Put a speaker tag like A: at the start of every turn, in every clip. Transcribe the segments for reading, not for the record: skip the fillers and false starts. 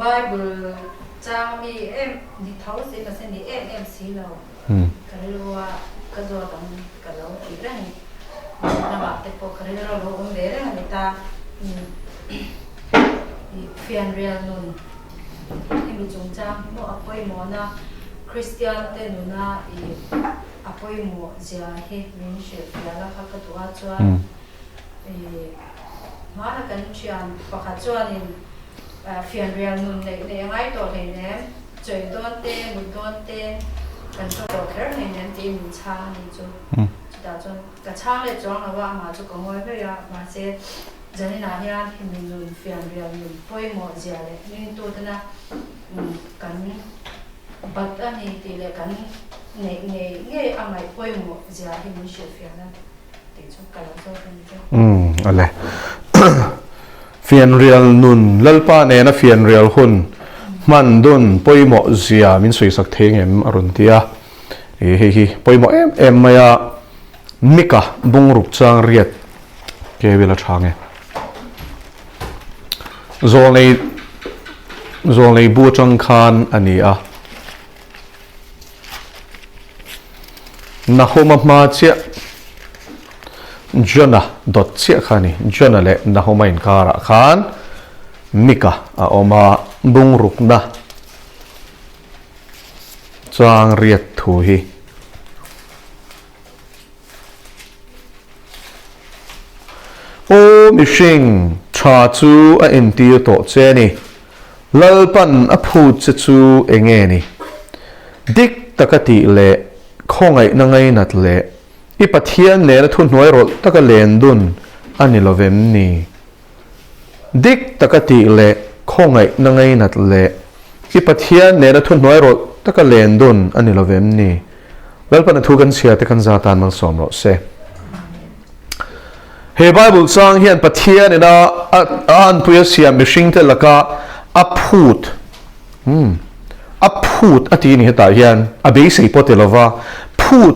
A: Bible จางมีดิเท่าสิก็เส้นดิสีเราก็เลยรู้ว่าก็จะต้องก็เราอีกเรื่องนวัตแต่พอก็เลยเราลงเรื่องนี้ตาเฟียนเรียนนุ่นที่มีจงจางที่มั่วอภัยมั่วนะคริสเตียนเต้นุ่นนะอภัยมั่วจะให้มินเชฟแล้วเขาก็ตัวจวนมาแล้วกันเชียนปกติจวนนี่เฟียนเรียนนุ่นในยังไงตัวเนี่ยจอยโดนเต้บุญโดนเต้กันช่วยตัวแค่เนี่ยที่มีช่างนี่จูแต่จนกระช่างเลยจงแล้วว่ามาจูก็ไม่ไปอ่ะมาเสียจะนี่นาเนี่ยที่มีนุ่นเฟียนเรียนนุ่นป่วยหมดเสียเลยนี่ตัวนั้นกันบัดอันนี้ตีเลยกันเนี่ยอะไรป่วยหมดเสียที่มีเสียเฟียนนั่นติดชุกกันแล้วก็เป็นเจ้า
B: อะไรเฟียนเรียลนุนลัลปาเนนะเฟียนเรียลหุ่นมันดุนป่วยหมดเสียมินสวยสักเทงอรุณเตียป่วยหมดมายามิกะบุงรุกจางเรียดเกวิลชางโซในบูจังคานอันนี้นักมาเชียจนะดอทเชียขานี่จนะเละนักมาอินการะขานมิกะออกมาบุงรุกนะจางเรียดถูฮีโอ้มิชิงชาจูอินตีโตเจนี่ลัลปันอพูดจูเองนี่ดิกตะกติเละข้องไงนังไงนัดเละอีปัทเทียนเนี่ยทุนหน่วยรถตะกเลนดุนอันนี้เราเวมนี่ดิกตะกติเละข้องไงนังไงนัดเละอีปัทเทียนเนี่ยทุนหน่วยรถตะกเลนดุนอันนี้เราเวมนี่ลัลปันทุกันเสียตะกันซาตานมังสมรสเซเฮบายบุษางเฮียนปัทเทียนเนี่ยนะอันพุยเสียมิชิงเตละกะอพูดพูดอตีนี่เหตุการณ์เบสิปอเตลว่าพูด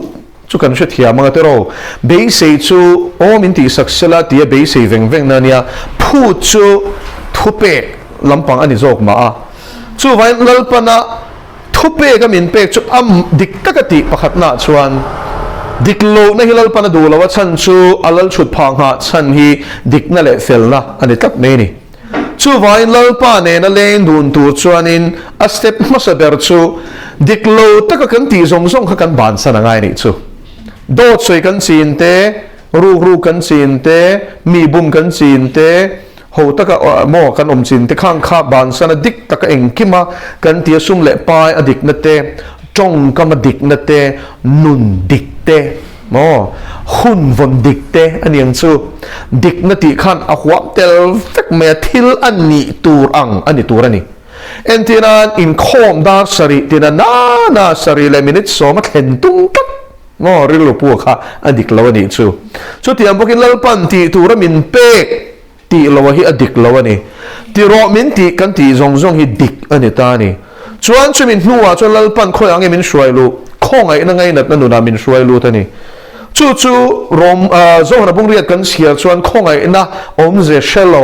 B: จุกันชุดเทียมังเตโรเบสิจูโอมินติสักเซลาตีเบสิเวงนั่นเนี่ยพูดจูทุเปกลำปังอันนี้จอกมาจูไว้ลลปนะทุเปกก็มินเปกจูดิกตะกติประคัตนาชวนดิกโลนะฮิลลปนะดูแล้วว่าฉันจูอัลลชุดพังหาฉันฮีดิกนั่นแหละเฟลนะอันนี้ตักนี่จูไว้ลัลปาเนนเลนดูนตัวชวนินอัสเตปมาสเบอร์จูดิกโลตะกันตีซงกันบานสนางไงนี่จูโดดสวยกันจีนเตรูกันจีนเตมีบุมกันจีนเตโหตะกันหม้อกันจีนเตข้างข้าบานสนดิกตะกันเองกิมากันตีซุ่มเละปายอดิกนเตจงกำมดิกนเตนุนดิกเตมอหุ่นวนดิกเตอันยังซูดิกนาทีขันอควาเตลฟักเมทิลอันนี้ตูรังอันนี้ตูรันนี่เอ็นที่นั้นอินโคมดาร์สรีที่นั้นนาสรีเลมินิตโซมัดเห็นตุงกัดมอริลปัวค่ะอันดิกลาวนี่ซูที่อันพวกกินลลปันที่ตูรัมินเปกที่ลาวฮีอันดิกลาวนี่ที่รอมินที่กันที่ซงฮีดิกอันนี้ตานี่ชวนชมินนัวชวนลลปันคอยอังเงมินช่วยลูข้องไงนั่งไงนัดนั่นดูนามินช่วยลูท่านี่จู่รวมโซนบุงเรียกกันเสียชวนข้องไงนะอมเซเชลโล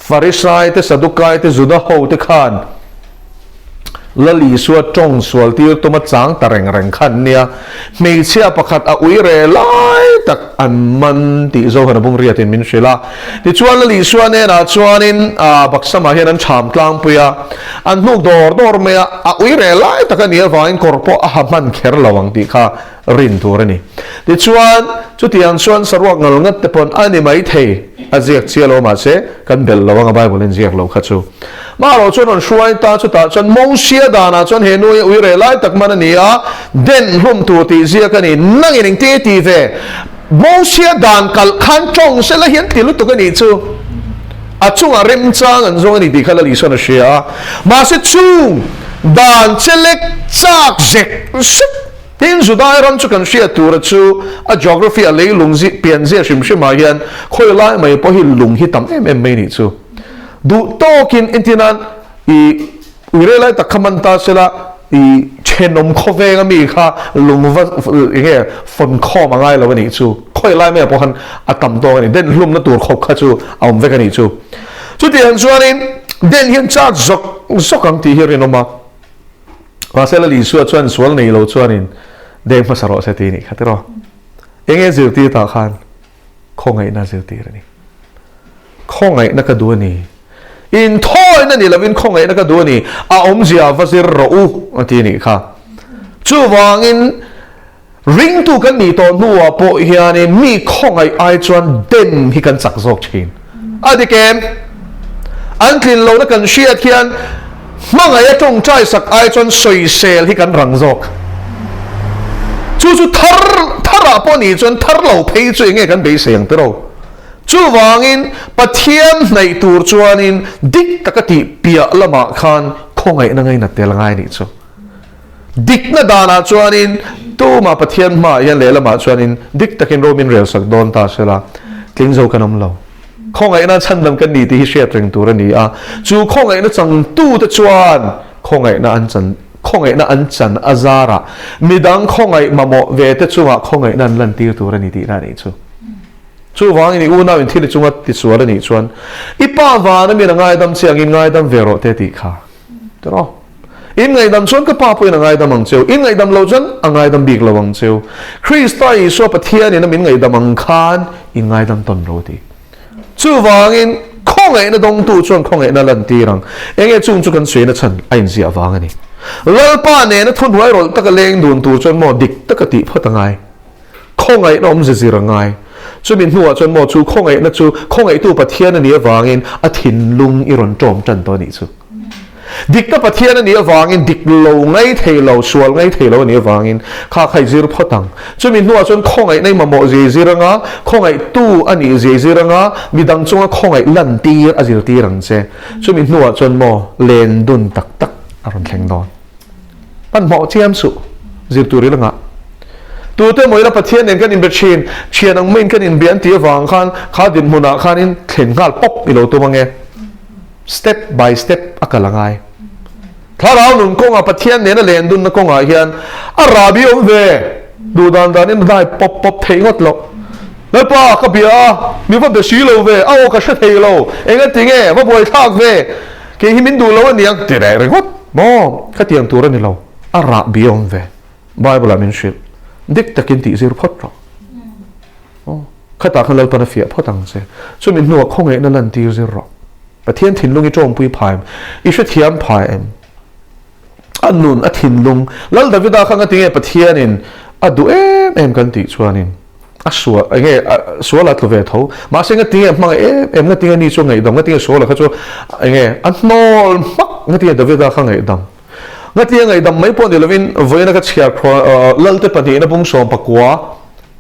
B: ฟาริสัยเตสดุกายเตจุดาโฮเตขานลลีสวดจงสวดที่ตัวมาจังตะเร่งขันเนี่ยไม่เชื่อประคัดอุยเรลัยตักอันมันที่โซนบุงเรียกเป็นมินเชล่าที่ชวนลลีสวดเนี่ยนะชวนินบักสมาเฮนันชามกลางปุยอันนุกดอร์เมียอุยเรลัยตักเนี่ยฟังคอร์ปออามันเคร์ระวังที่ข้ารินตัวนี่ที่ชวนจุดที่อันชวนสรวกเงลงัดแต่ปนอันนี้ไม่เทอาเจียกเชียโลมาเสกันเบลระวังกับไบเบิลเจียกโลขัดชูมาเราชวนช่วยตาชุดตาชวนมงเชียดานะชวนเห็นอุยเรลัยตักมันนี่เด่นรุ่มตัวที่เจียกันนี่นั่งยิงเตตีเวมงเชียดานกัลขันจงเสละเห็นติลุตุกันนี่ชูอาจุงอาริมจางอันจงนี่ดีขัดลิสวนเชียมาเสจุงดานเชเล็กจากเจ็กสุดที่สุดได้รันจุกันเชียตัวชูa geography อะไรลุงจิเปลี่ยนเสียชิมชิมาเฮียนคอยไล่ไม่พอหิลุงหิตั้มไม่นี่ชูดูโตกินอินทินันอีเรื่องอะไรแต่คำมันตาเสละเชนนมคอเวงมีค่ะลุงว่าอย่างเงี้ยฝนข้อมาง่ายแล้ววันนี้ชูคอยไล่ไม่พอหันตั้มโตกันนี่เด่นลุ่มนั่นตัวขบค่ะชูเอาเวกันนี่ชูจุดที่อันชวนนี้ den hian cha zok ang ti hirin oma wasela li suwa chuan sual nei lo chuanin deng masaro se ti ni khatero enge zirti ta khan khongai na zirti rani khongai na ka du ni in thoi na ni lovin khongai na ka du ni a om zia vasir ro u ati ni kha chu wangin ring tu kan ni to nuwa po hiani mi khongai ai chuan den hi kan chak zok thin adikem anklin lo na kan shiat khian mangai atong chai sak ai chuan soi sel hi kan rang zok chu thara po ni chuan thar lo phei chu nge kan be seng tero chu wangin pathian nei tur chuanin dik takati pia lama khan khongai na ngai na tel ngai ni chu dik na dana chuanin tu ma pathian ma yan le lama chuanin dik takin romin rel sak don ta sela tling zo kanom lo khongai na chandam kan ni ti hi share tring tur ani a chu khongai na chang tu ta chuan khongai na an chan azara midang khongai mamo ve te chunga khongai nan lan tir tur ani ti na ni chu wang ni una in thil chunga ti sual ani chuan ipa wa na mi na ngai dam chiang in ngai dam vero te ti kha tro in ngai dam chuan ka pa poi na ngai dam ang cheu in ngai dam lo chuan angai dam bik lo ang cheu Krista Isu pathian in min ngai dam ang khan in ngai dam ton ro ti chu wang in khongai na dong tu chuan khongai na lan ti rang enge chung chu kan sui na chan ain sia wang ani lalpa ne na thun huai rol taka leng dun tur chuan mo dik takati phatangai khongai na om zirangai chu min huwa chuan mo chu khongai tu pathian ani awangin a thin lung i ron tom chan to ni chu dik ta pathian ani awangin dik lo ngai theilo sual ngai theilo ani awangin kha khai zir photang chu min huwa chuan khongai nei mamo ziranga khongai tu ani ziranga midang chunga khongai lan tir azir tirang che chu min huwa chuan mo len dun tak tak aron thleng don pan mo chiam su zir turi langa tu te moila pathian nen kan in betchin chian ang main kan in bian ti awang khan kha din huna khan in thlen ngal pop ilo tu mange step by step akalangai tharau nun konga pathian nen len dun na konga hian arabi om ve du dan dan in dai pop theingot lo le pa ka bia mi va de shi lo ve ao ka sha thei lo enga tinge va boi thak ve ke himin du lo niang ti re rengot mo ka tiang tur ani lo arabi om ve bible amin shil dik takin ti zir phot ro khata khan lo pana fia photang se chu min nuwa khongai na lan ti zir ro pathian thin lungi chom pui phaim I sha thiam phaim annun a thin lung lal davida khanga tinge pathian in adu em kan ti chuanin a suwa nge suwa la tlove tho ma senga tinge mang em nga tinge ni chu ngai dam nga tinge suwa la kha chu nge an nol mak nga tinge davida khanga dam nga tinge ngai dam mai pon delovin voina ka chhia lal te pani na bung som pakwa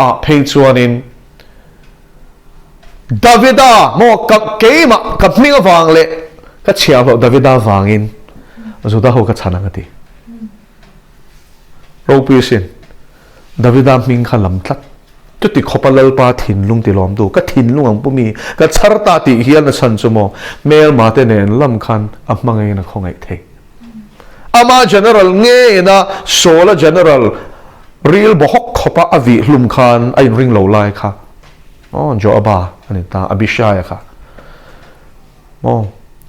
B: a phei chuanin davida mo ka keima ka minga wang le ka chhia lo davida wangin zuda ho ka chana ngati ro pisin davida ming khalam tlat tuti khopalal pa thin lung ti lom du ka thin lung ang pumi ka charta ti hian na san chumo mel ma te nen lam khan a mangai na khongai the ama general nge na sola general real bohok khopa avi hlum khan ai ring lo lai kha jo aba ani ta abishaya kha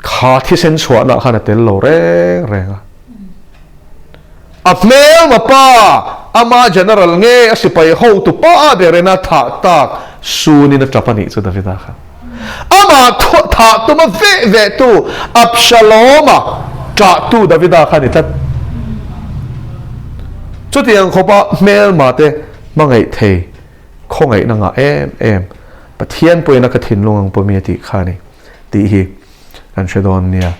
B: kha thi sen chwa na khana tel lo reng apmel ma pa ama general nge asipai ho tu pa de rena tha tak suni na chapani chu davida kha ama tha tu ma ve tu abshaloma cha tu davida kha ni tat chu tiang khopa mel ma te mangai the khongai na nga em pathian poina ka thin lungang pomi ti khani ti hi an shedon nia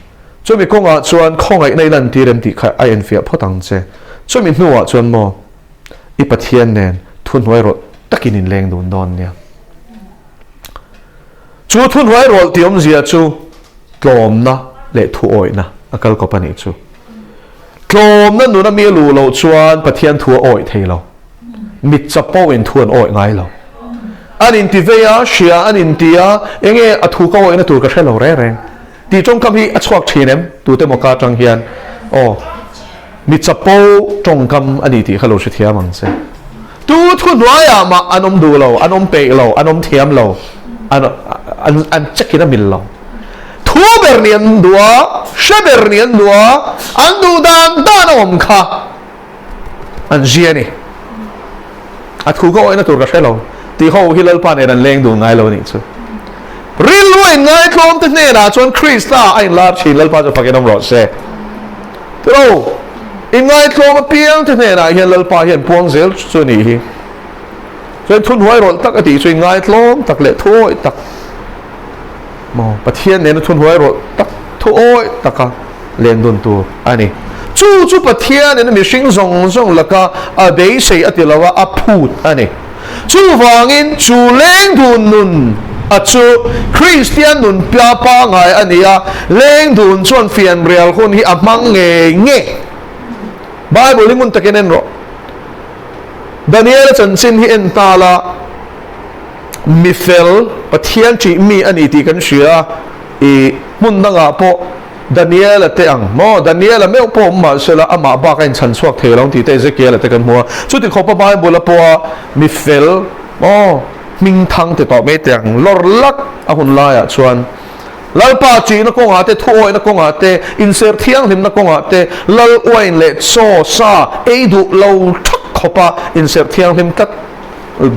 B: chu mi konga chuan khongai nei lan ti rem ti kha ai en fia photang che chu mi hnuwa chuan mo I pathian nen thun huai ro takin in leng dun don nia chu thun huai ro ti om zia chu tlom na le thu oi na akal ko pani chu tlom na nu na mi lu lo chuan pathian thu oi theilo mit chapo in thuan oi ngai lo an in ti veya shia an in tia enge athu ko oi na tur ka thelo re reng ti chong kam hi a chhuak thinem tu te moka tang hian mi chapo chong kam ani ti khalo shi thiam ang se tu thun waya ma anom du lo anom pe lo anom thiam lo an chekina mil lo thu thu bernian dua shebernian dua andu dan danom kha an ziani at khu go ina tur ka shelo ti ho hilal pa ne ran leng du ngai lo ni chu ril lo ngai klom te ne na chon krista ai lar chi lal pa jo pakedam ro se tro in ngai klom piang te ne na hian lal pa hian puang zel chu ni hi chen thun huai ro tak ati chu ngai klom tak le thoi tak mo pathian ne na thun huai ro tak thoi taka len dun tu ani chu pathian ne mi hring zong laka a bei sei atilawa a phut ani chu wangin chu leng dun nun a chu Christian nun pia pa ngai ania leng dun chuan fian real hun hi amang nge Bible lingun takenen ro Daniel chan sin hi entala Mifel pathian chi mi ani ti kan shia e mun nga po Daniel te ang mo Daniel me po ma sela ama ba kan chan suak thelong ti te Ezekiel te kan mo chu ti khopa Bible po Mifel mo ming thang te to me te ang lor lak a hun la ya chuan lal pa chi na ko nga te thoi na ko nga te insert thiang lim na ko nga te lal oin le so sa e du lo thak khopa insert thiang lim tak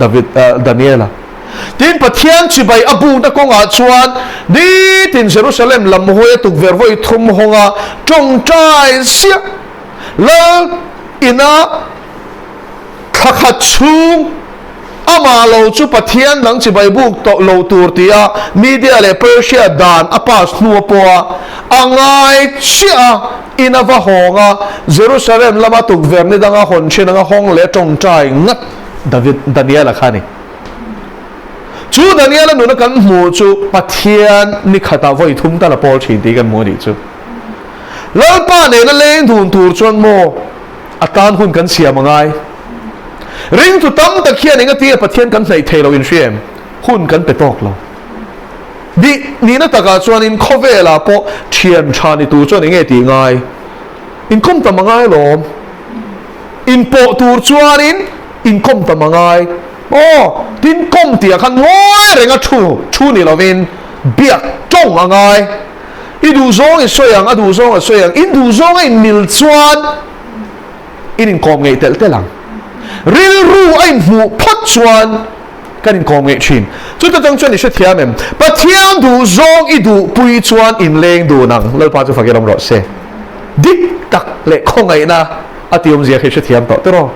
B: David Daniela tin pathian chi bai abu na ko nga chuan di tin Jerusalem lam hoi tuk ver voi thum honga tong trai sia la ina khakha chung ama lo chu pathian lang chi bai buk to lo tur tia media le Persia dan apas nu po angai chia ina va honga Jerusalem lama tuk ver ni danga hon chen nga hong le tong trai ngat David Daniela khani chu Daniel nu na kan mu chu pathian ni khata voi thum ta la pol chi ti kan mu ni chu lal pa ne na leng thun tur chuan mo atan hun kan sia mangai ring tu tam ta khian inga ti pathian kan nei thelo in shem hun kan pe tok lo di ni na taka chuan in khovela po thian chani tu chuan inge ti ngai in kom ta mangai lo in po tur chuan in kom ta mangai tin kom tia khan ngoi renga chu ni lovin biak tong angai idu zong i soyang adu zong a soyang in du zong in mil chuan in kom ngei tel telang ril ru ai mu phot chuan kan in kom ngei chin chu ta tang chuan ni she thiamem pathian du zong idu pui chuan in leng du nang lal pa chu fakiram ro se dik tak le khongai na atiom zia khe she thiam to tero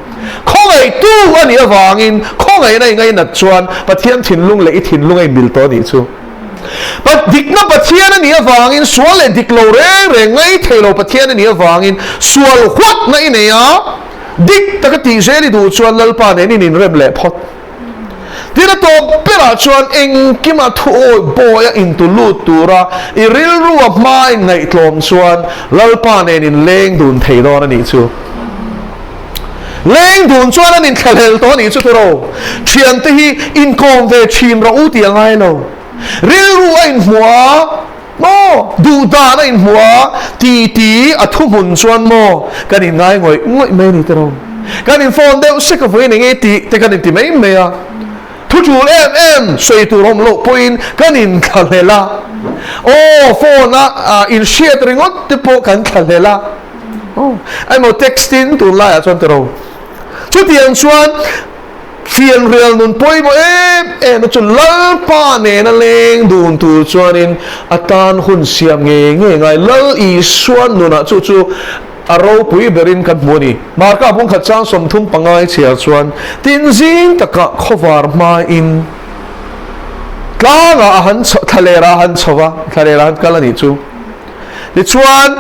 B: khongai tu ani awangin khongai nei ngai na chuan pathian thinlung le I thinlung ai mil to ni chu but dikna pathian ani awangin sual le diklo re ngai thelo pathian ani awangin sual hwat na ineya dik takati zeli du chuan lalpa ne nin rem le phot tira to pera chuan eng kima thu boya into lut tura I ril ruwa mai ngai tlom chuan lalpa ne nin leng dun theilo na ni chu leng dun chuan anin thalhel to ni chu tero thian te hi in kom ve chin ro u ti angai lo ril ruwa in hua mo du da na in hua ti athu mun chuan mo kanin ngai ngoi me ni tero kanin phone deu sik of winning ti te kanin ti mai me a thu chu em sei tu rom lo point kanin khalela phone a in share ringot te po kan khalela ai mo texting tu la chuan tero chu tiang chuan fian real nun poi mo em chu lal pa ne na leng dun tu chuanin atan hun siam nge ngai lal I suan nuna chu aro pui berin kan moni marka bung khat chang som thum pangai chia chuan tin jing taka khowar ma in tlaga han thalera han chowa thalera han kalani chu ni chuan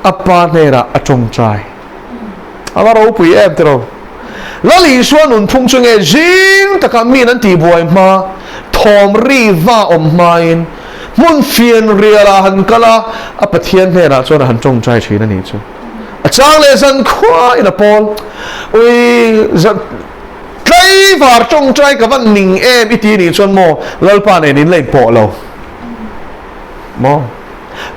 B: apa nera atong trai amaro pui em tero lali suan un phung chung e jing taka mi nan ti buai ma thom ri va om main mun fian riala han kala a pathian hera chuan han chong trai thina ni chu a chang le san khwa in a pol ui za tlai var chong trai ka van ning em iti ni chuan mo lalpa ne nin lei po lo mo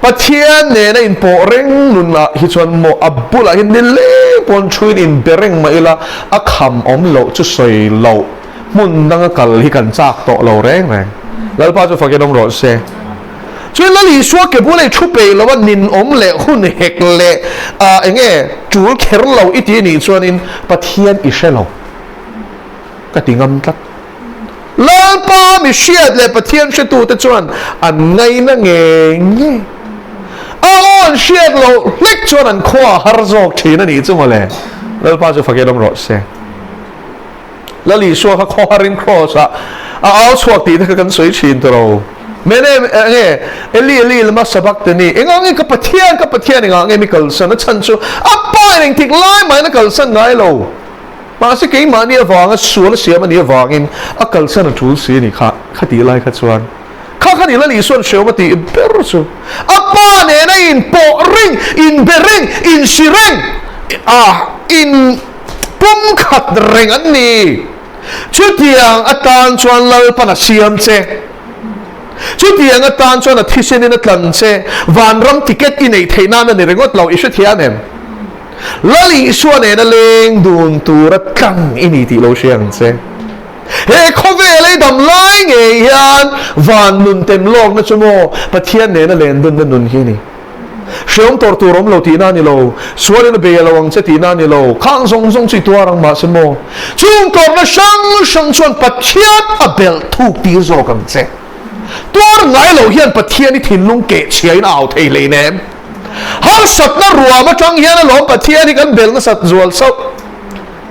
B: pathian ne na in po reng nun la hi chuan mo abula hin nin le pon chuin in bereng ma ila a kham om lo chu soi lo mun nang kal hi kan chak to lo reng lalpa chu fakedong ro se ช่วยละลีชัวเก็บบุเลยชุบไปแล้วว่านินอมเละหุ่นเฮกเละเองจูลเคร์เราอีทีนี่ส่วนอินปะเทียนอิเชลเราก็ติงำตัดลาป้ามีเชียดเลยปะเทียนเชตูแต่ส่วนอันไงนั่งเองอ้าวเชียดเราเล็กส่วนอันขวาฮาร์ซอกทีนั่นนี่จุ่มเลยแล้วป้าจะฟังยังรอดเสียละลีชัวเขาขวารินครอสเอาสวกตีถ้ากันสวยชินตัวเราไม่ได้เอลี่ละมาสบักตัวนี้เองงั้นกับปะเทียนเองงั้นมีกัลสันนั่นฉันชัวป้าเองทิ้งไล่มาในกัลสันไงเรามาสิเกี่ยมันนี่วางส่วนเสียมันนี่วางอินกัลสันทูลเสียนี่ขัดตีไล่ขัดส่วนขัดตีละลีส่วนเชียวมาตีเบรุสุป้าเนี่ยนะอินโปริงอินเบริงอินชิริงอินปุ่มขัดเริงอันนี้ชุดyang atan chuan lal pana siam cheชุดyang atan chuan a thisen in atlan che van ram ticket in ei theina na ni rengot lo isu thia nem lali suan e na leng dun turat tlang ini ti lo siang che he khove le dam lai nge yan van nun tem lok na chumo pathian ne na len dun na nun hi ni Siom torturom lo tina ni lo, suwarin na belawang sa tina ni lo, kang song si tuarang masan mo. Chung tor na siyang chuan patiat a bel tuk ti zo kang tse. Tuar ngay lo hiyan patiat ni tinlong ke siya in out ay leinem. Hal sat na ruwa ma chang hiyan na lo patiat ni kan bel na sat zuwal sa.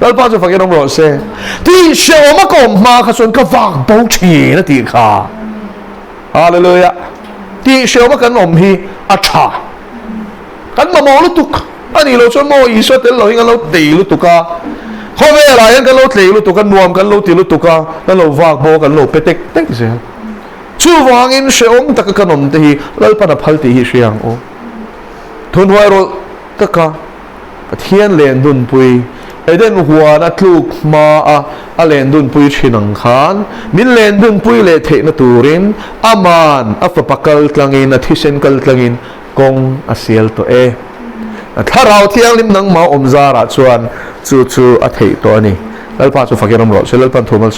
B: Dal pa sa fakirong lo se. Ti siya o makom makasuan ka vak bau chi na ti ka. Hallelujah. Ti siya o makan omhi acha. Kan mamo lutuk ani lo chon mo iso tel lo hinga lo tei lutuka khove la yan kan lo tei lutuka nuam kan lo ti lutuka kan lo wak bo kan lo petek tek se chu wangin sheom tak kanom te hi lal pa na phal ti hi siang o thun hoi ro taka pathian len dun pui eden huan atluk ma a len dun pui chinang khan min len dun pui le the na turin aman afa pakal tlangin athisen kal tlangin kong asiel to tharau thiang lim nang ma omzara chuan chu a thei to ani lalpa chu fakiram ro selal pan thomal